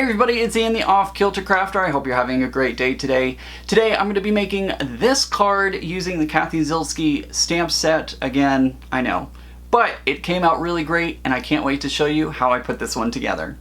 Hey everybody, it's Ian the Off Kilter Crafter. I hope you're having a great day today. Today I'm going to be making this card using the Kathy Zilski stamp set. Again, I know, but it came out really great and I can't wait to show you how I put this one together.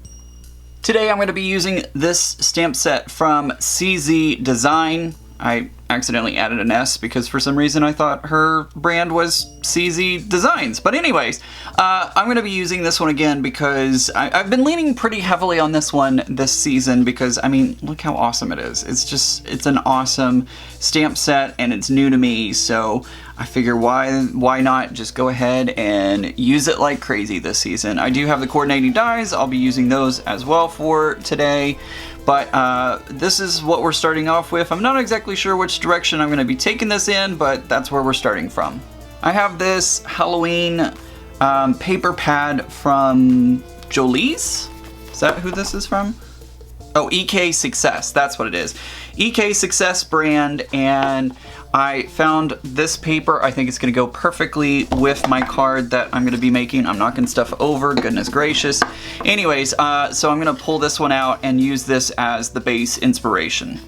Today I'm going to be using this stamp set from CZ Design. I accidentally added an S because for some reason I thought her brand was CZ Designs. But anyways, I'm going to be using this one again because I've been leaning pretty heavily on this one this season because, I mean, look how awesome it is. It's an awesome stamp set and it's new to me, so I figure why not just go ahead and use it like crazy this season. I do have the coordinating dies. I'll be using those as well for today. But this is what we're starting off with. I'm not exactly sure which direction I'm going to be taking this in, but that's where we're starting from. I have this Halloween paper pad from Jolie's. Is that who this is from? Oh, EK Success, that's what it is. EK Success brand, and I found this paper. I think it's going to go perfectly with my card that I'm going to be making. I'm not going to stuff over, goodness gracious. Anyways, so I'm going to pull this one out and use this as the base inspiration.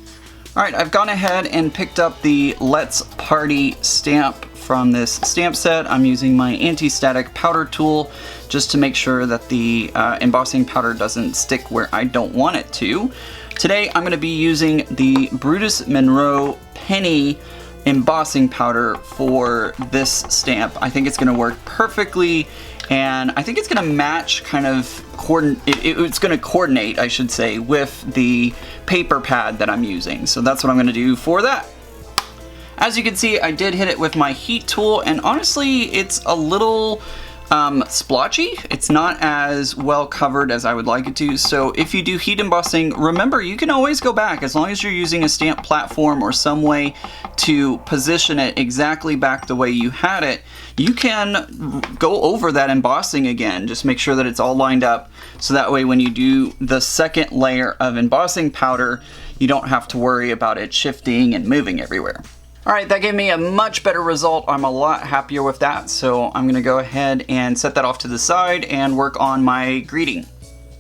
Alright, I've gone ahead and picked up the Let's Party stamp from this stamp set. I'm using my anti-static powder tool just to make sure that the embossing powder doesn't stick where I don't want it to. Today I'm going to be using the Brutus Monroe Penny embossing powder for this stamp. I think it's going to work perfectly, and I think it's going to match, kind of it's going to coordinate, I should say, with the paper pad that I'm using. So that's what I'm going to do for that. As you can see, I did hit it with my heat tool, and honestly, it's a little splotchy. It's not as well covered as I would like it to. So if you do heat embossing, remember you can always go back as long as you're using a stamp platform or some way to position it exactly back the way you had it. You can go over that embossing again. Just make sure that it's all lined up so that way when you do the second layer of embossing powder, you don't have to worry about it shifting and moving everywhere. Alright, that gave me a much better result. I'm a lot happier with that, so I'm going to go ahead and set that off to the side and work on my greeting.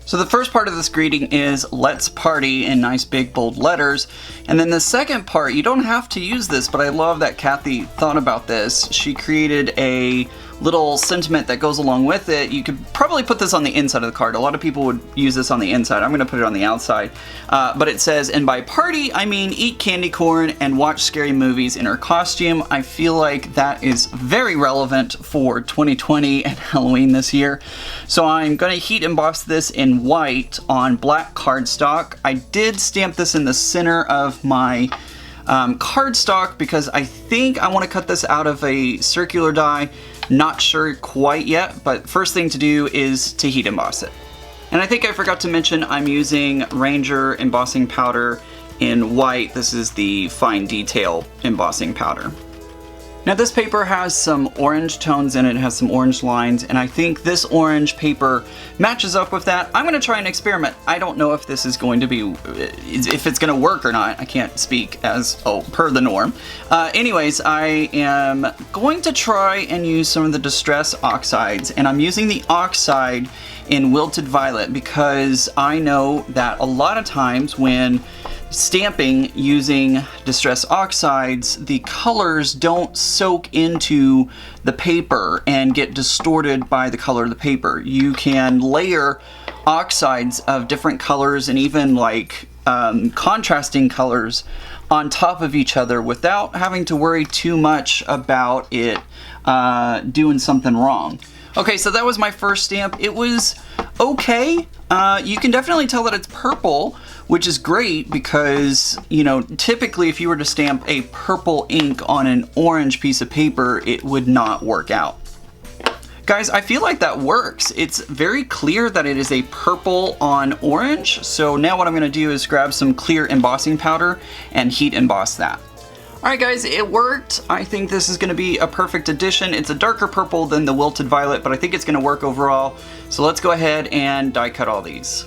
So the first part of this greeting is Let's Party in nice big bold letters, and then the second part, you don't have to use this, but I love that Kathy thought about this. She created a little sentiment that goes along with it. You could probably put this on the inside of the card. A lot of people would use this on the inside. I'm going to put it on the outside. But it says, and by party, I mean eat candy corn and watch scary movies in her costume. I feel like that is very relevant for 2020 and Halloween this year. So I'm going to heat emboss this in white on black cardstock. I did stamp this in the center of my cardstock because I think I want to cut this out of a circular die. Not sure quite yet, but first thing to do is to heat emboss it. And I think I forgot to mention I'm using Ranger embossing powder in white. This is the fine detail embossing powder. Now this paper has some orange tones in it, has some orange lines, and I think this orange paper matches up with that. I'm going to try and experiment. I don't know if this is going to be, if it's going to work or not. I can't speak as, per the norm. Anyways, I am going to try and use some of the Distress Oxides, and I'm using the oxide in Wilted Violet because I know that a lot of times when stamping using Distress Oxides, the colors don't soak into the paper and get distorted by the color of the paper. You can layer oxides of different colors and even like contrasting colors on top of each other without having to worry too much about it doing something wrong. Okay, so that was my first stamp. It was okay. You can definitely tell that it's purple, which is great because, you know, typically if you were to stamp a purple ink on an orange piece of paper, it would not work out. Guys, I feel like that works. It's very clear that it is a purple on orange. So now what I'm going to do is grab some clear embossing powder and heat emboss that. Alright guys, it worked. I think this is going to be a perfect addition. It's a darker purple than the Wilted Violet, but I think it's going to work overall. So let's go ahead and die cut all these.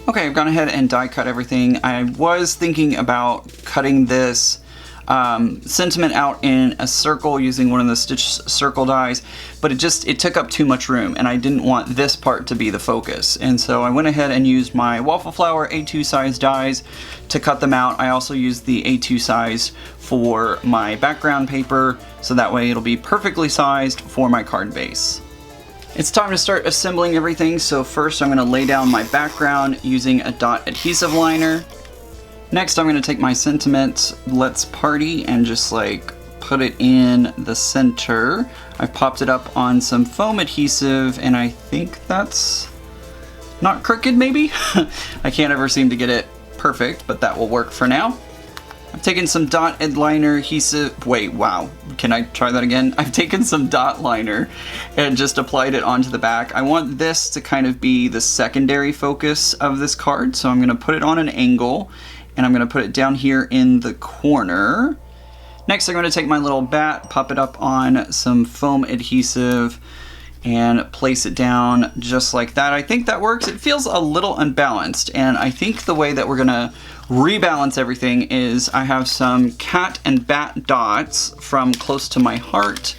Okay, I've gone ahead and die cut everything. I was thinking about cutting this sentiment out in a circle using one of the stitch circle dies, but it took up too much room and I didn't want this part to be the focus. And so I went ahead and used my waffle flower A2 size dies to cut them out. I also used the A2 size for my background paper, so that way it'll be perfectly sized for my card base. It's time to start assembling everything, so first I'm going to lay down my background using a dot adhesive liner. Next I'm going to take my sentiment Let's Party and just like put it in the center. I've popped it up on some foam adhesive and I think that's not crooked maybe? I can't ever seem to get it perfect, but that will work for now. I've taken some dot liner adhesive, wait, wow, can I try that again? I've taken some dot liner and just applied it onto the back. I want this to kind of be the secondary focus of this card, so I'm gonna put it on an angle and I'm gonna put it down here in the corner. Next, I'm gonna take my little bat, pop it up on some foam adhesive and place it down just like that. I think that works. It feels a little unbalanced, and I think the way that we're gonna rebalance everything is I have some cat and bat dots from Close to My Heart,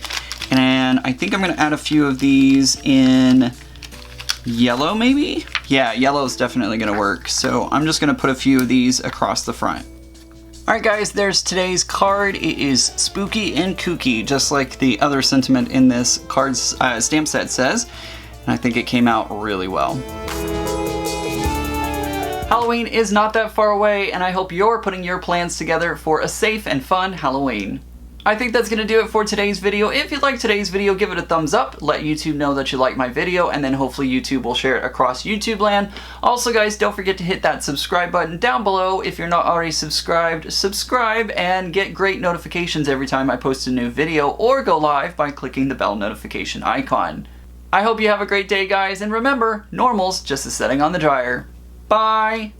and I think I'm gonna add a few of these in yellow maybe? Yeah, yellow is definitely gonna work. So I'm just gonna put a few of these across the front. Alright guys, there's today's card. It is spooky and kooky, just like the other sentiment in this card's stamp set says. And I think it came out really well. Halloween is not that far away, and I hope you're putting your plans together for a safe and fun Halloween. I think that's gonna do it for today's video. If you liked today's video, give it a thumbs up, let YouTube know that you like my video, and then hopefully YouTube will share it across YouTube land. Also guys, don't forget to hit that subscribe button down below. If you're not already subscribed, subscribe and get great notifications every time I post a new video or go live by clicking the bell notification icon. I hope you have a great day guys, and remember, normal's just a setting on the dryer. Bye!